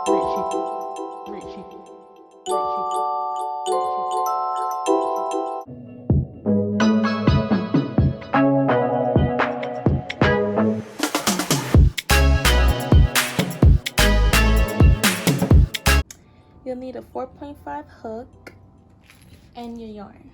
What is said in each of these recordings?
You'll need a 4.5 hook and your yarn.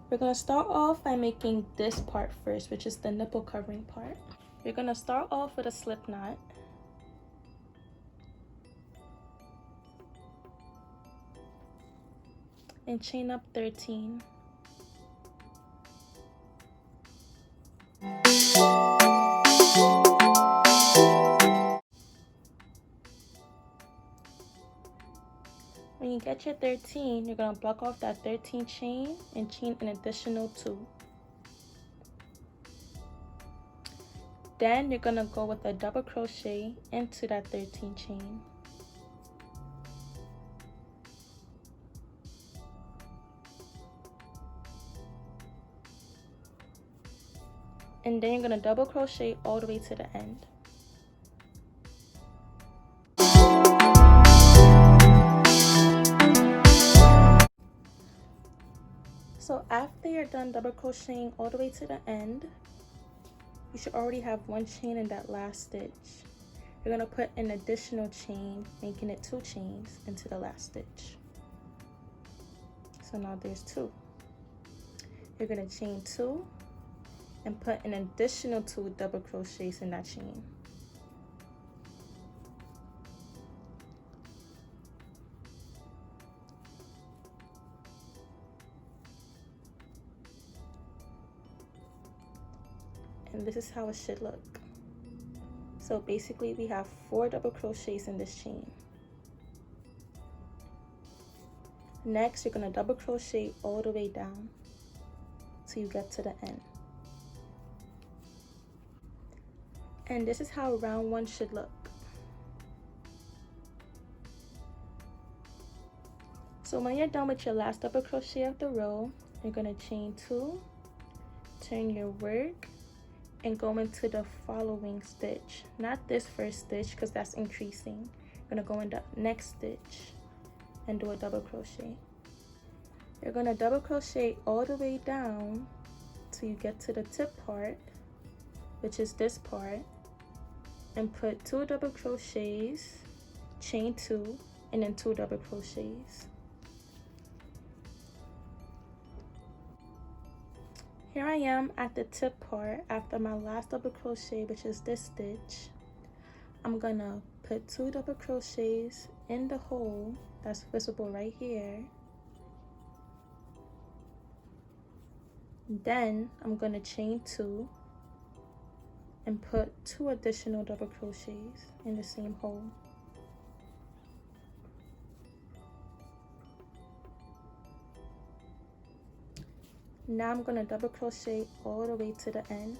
We're going to start off by making this part first, which is the nipple covering part. You're going to start off with a slip knot. And chain up 13. When you get your 13, you're going to block off that 13 chain and chain an additional 2. Then you're going to go with a double crochet into that 13 chain. And then you're going to double crochet all the way to the end. So after you're done double crocheting all the way to the end, you should already have one chain in that last stitch. You're going to put an additional chain, making it 2 chains into the last stitch. So now there's 2. You're going to chain 2 and put an additional 2 double crochets in that chain. And this is how it should look. So basically we have 4 double crochets in this chain. Next, you're going to double crochet all the way down till you get to the end. And this is how round 1 should look. So when you're done with your last double crochet of the row, you're going to chain 2, turn your work, and go into the following stitch. Not this first stitch because that's increasing. You're going to go in the next stitch and do a double crochet. You're going to double crochet all the way down till you get to the tip part, which is this part, and put 2 double crochets, chain 2, and then 2 double crochets. Here I am at the tip part after my last double crochet, which is this stitch. I'm gonna put 2 double crochets in the hole that's visible right here. Then I'm gonna chain 2 and put 2 additional double crochets in the same hole. Now I'm going to double crochet all the way to the end.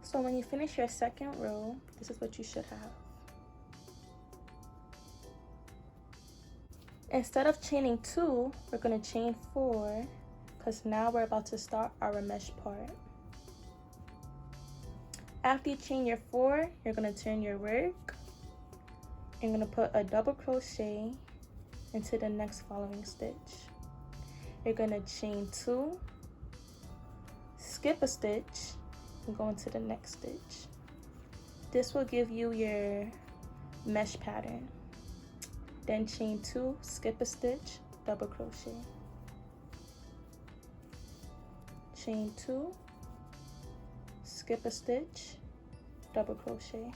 So when you finish your second row, this is what you should have. Instead of chaining 2, we're going to chain 4 because now we're about to start our mesh part. After you chain your 4, you're going to turn your work. You're going to put a double crochet into the next following stitch. You're going to chain 2, skip a stitch, and go into the next stitch. This will give you your mesh pattern. Then chain 2, skip a stitch, double crochet. Chain 2, skip a stitch, double crochet.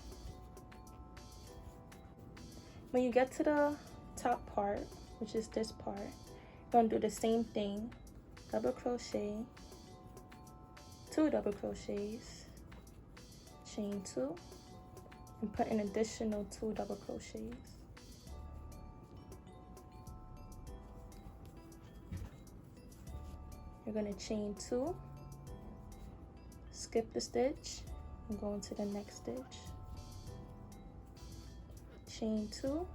When you get to the top part, which is this part, you're going to do the same thing. Double crochet, 2 double crochets, chain 2, and put an additional 2 double crochets. You're going to chain 2, skip the stitch, and go into the next stitch. Chain 2,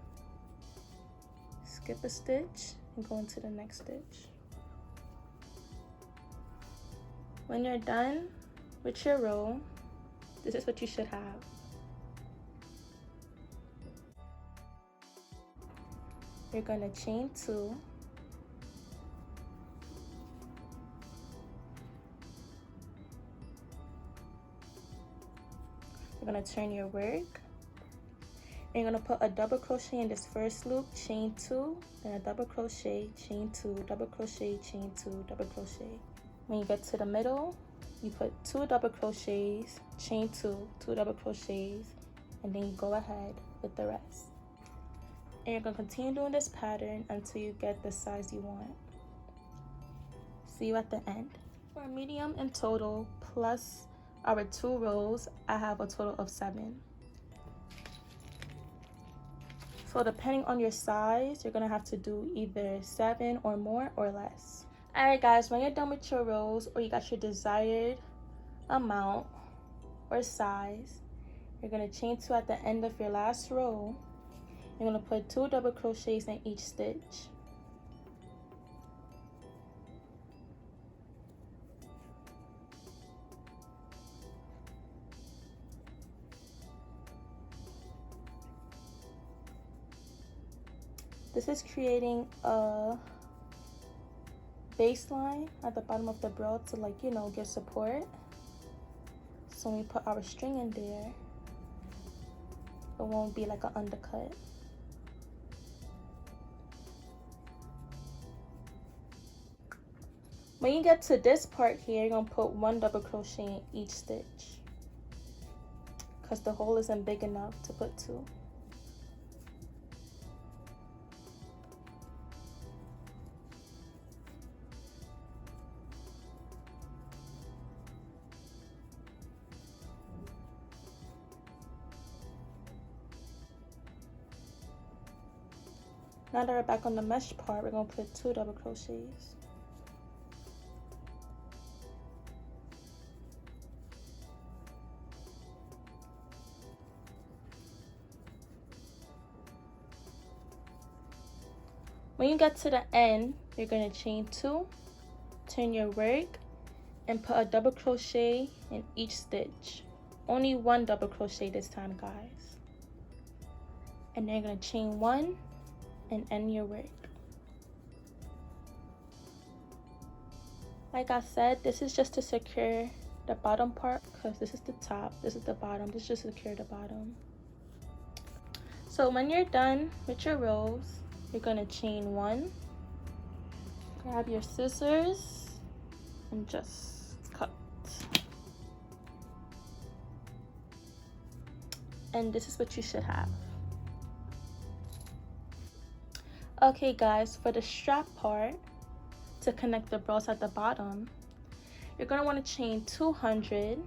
skip a stitch, and go into the next stitch. When you're done with your row, this is what you should have. You're gonna chain 2. You're gonna turn your work. And you're gonna put a double crochet in this first loop, chain 2, then a double crochet, chain 2, double crochet, chain 2, double crochet. When you get to the middle, you put 2 double crochets, chain 2, 2 double crochets, and then you go ahead with the rest. And you're gonna continue doing this pattern until you get the size you want. See you at the end. For a medium in total, plus our 2 rows, I have a total of 7. So depending on your size, you're gonna have to do either 7 or more or less. All right guys, when you're done with your rows or you got your desired amount or size, you're gonna chain 2 at the end of your last row. You're gonna put 2 double crochets in each stitch. This is creating a baseline at the bottom of the bra to, like, you know, give support. So when we put our string in there, it won't be like an undercut. When you get to this part here, you're gonna put 1 double crochet in each stitch because the hole isn't big enough to put 2. Now that we're back on the mesh part, we're gonna put 2 double crochets. When you get to the end, you're gonna chain 2, turn your work, and put a double crochet in each stitch. Only 1 double crochet this time, guys. And then you're gonna chain 1 and end your work. Like I said, this is just to secure the bottom part because this is the top, this is the bottom. This is just to secure the bottom. So when you're done with your rows, you're gonna chain 1, grab your scissors, and just cut. And this is what you should have. Okay guys, for the strap part, to connect the bras at the bottom, you're going to want to chain 200,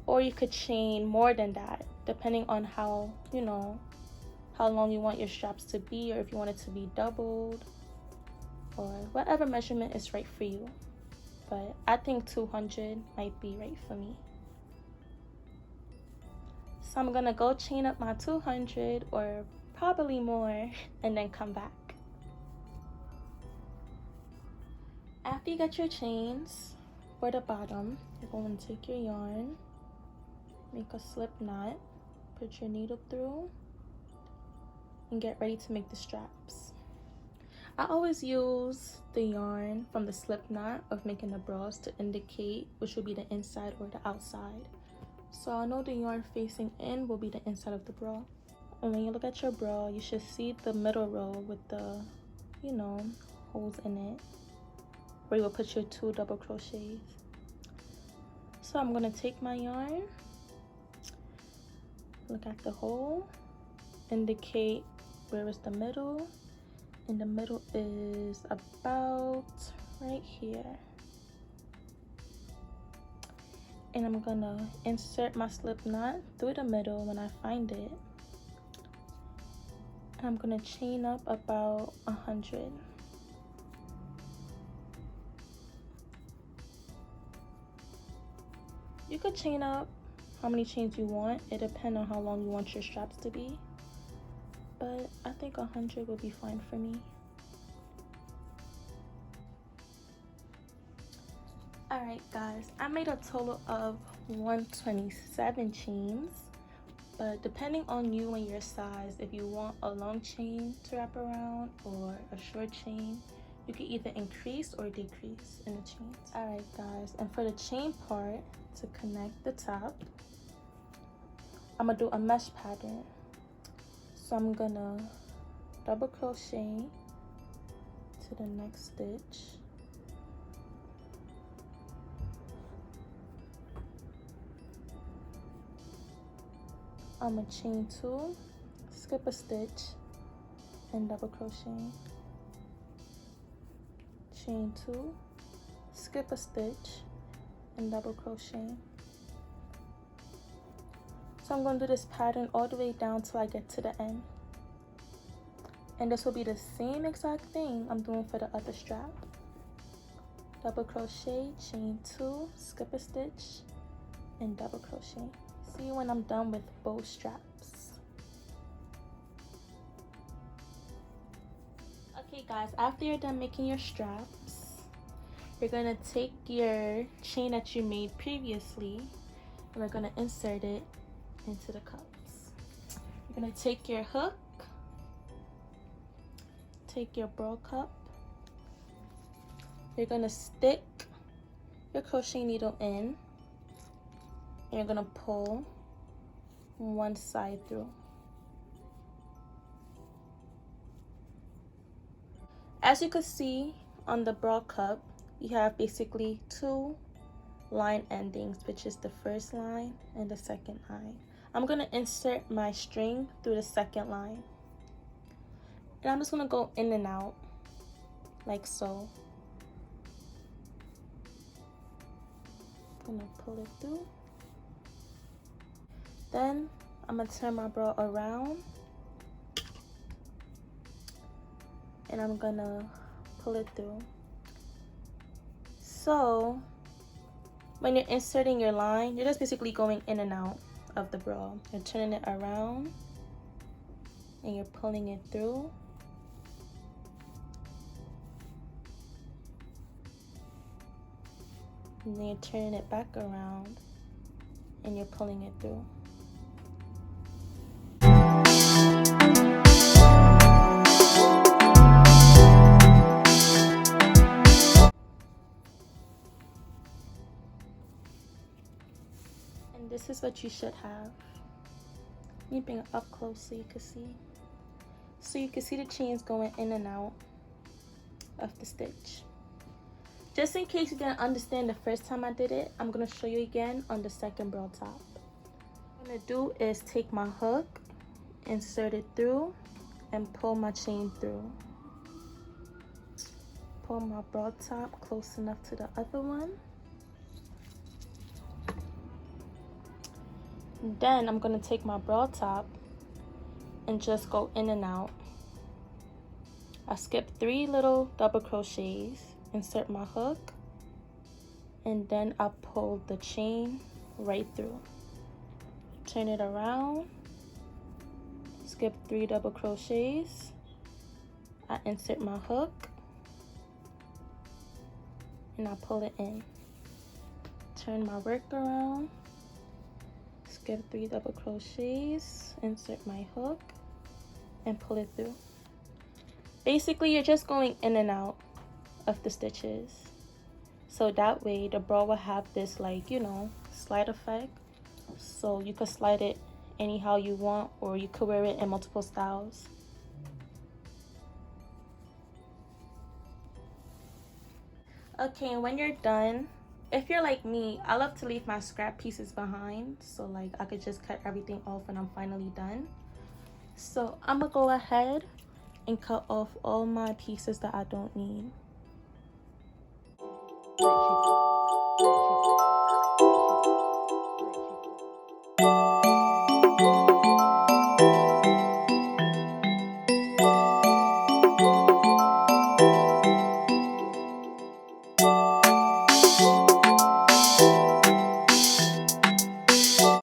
or you could chain more than that, depending on how, you know, how long you want your straps to be, or if you want it to be doubled, or whatever measurement is right for you. But I think 200 might be right for me. So I'm going to go chain up my 200 or probably more and then come back. After you get your chains for the bottom, you're going to take your yarn, make a slip knot, put your needle through, and get ready to make the straps. I always use the yarn from the slip knot of making the bras to indicate which will be the inside or the outside. So I know the yarn facing in will be the inside of the bra. And when you look at your bra, you should see the middle row with the, you know, holes in it, where you will put your 2 double crochets. So I'm gonna take my yarn, look at the hole, indicate where is the middle, and the middle is about right here. And I'm gonna insert my slip knot through the middle when I find it. And I'm gonna chain up about 100. You could chain up how many chains you want. It depends on how long you want your straps to be. But I think 100 will be fine for me. Alright guys, I made a total of 127 chains, but depending on you and your size, if you want a long chain to wrap around or a short chain, you can either increase or decrease in the chains. Alright guys, and for the chain part, to connect the top, I'm gonna do a mesh pattern. So I'm gonna double crochet to the next stitch. I'm gonna chain 2, skip a stitch, and double crochet. Chain 2, skip a stitch, and double crochet. So I'm going to do this pattern all the way down till I get to the end. And this will be the same exact thing I'm doing for the other strap. Double crochet, chain 2, skip a stitch, and double crochet. See you when I'm done with both straps. Okay guys, after you're done making your straps, you're going to take your chain that you made previously and we're going to insert it into the cups. You're going to take your hook, take your burl cup, you're going to stick your crochet needle in, and you're going to pull one side through. As you can see on the burl cup, you have basically 2 line endings, which is the first line and the second line. I'm going to insert my string through the second line. And I'm just going to go in and out like so. I'm going to pull it through. Then I'm going to turn my burl around. And I'm going to pull it through. So when you're inserting your line, you're just basically going in and out of the burl. You're turning it around and you're pulling it through. And then you're turning it back around and you're pulling it through. And this is what you should have. Let me bring it up close so you can see. So you can see the chains going in and out of the stitch. Just in case you didn't understand the first time I did it, I'm going to show you again on the second burl top. What I'm going to do is take my hook, insert it through, and pull my chain through. Pull my burl top close enough to the other one. And then I'm going to take my burl top and just go in and out. I skip 3 little double crochets, insert my hook, and then I pull the chain right through. Turn it around, skip 3 double crochets, I insert my hook, and I pull it in. Turn my work around, skip 3 double crochets, insert my hook, and pull it through. Basically, you're just going in and out of the stitches. So that way the burl will have this, like, you know, slide effect. So you could slide it anyhow you want, or you could wear it in multiple styles. Okay, and when you're done, if you're like me, I love to leave my scrap pieces behind, so like I could just cut everything off when I'm finally done. So I'm gonna go ahead and cut off all my pieces that I don't need.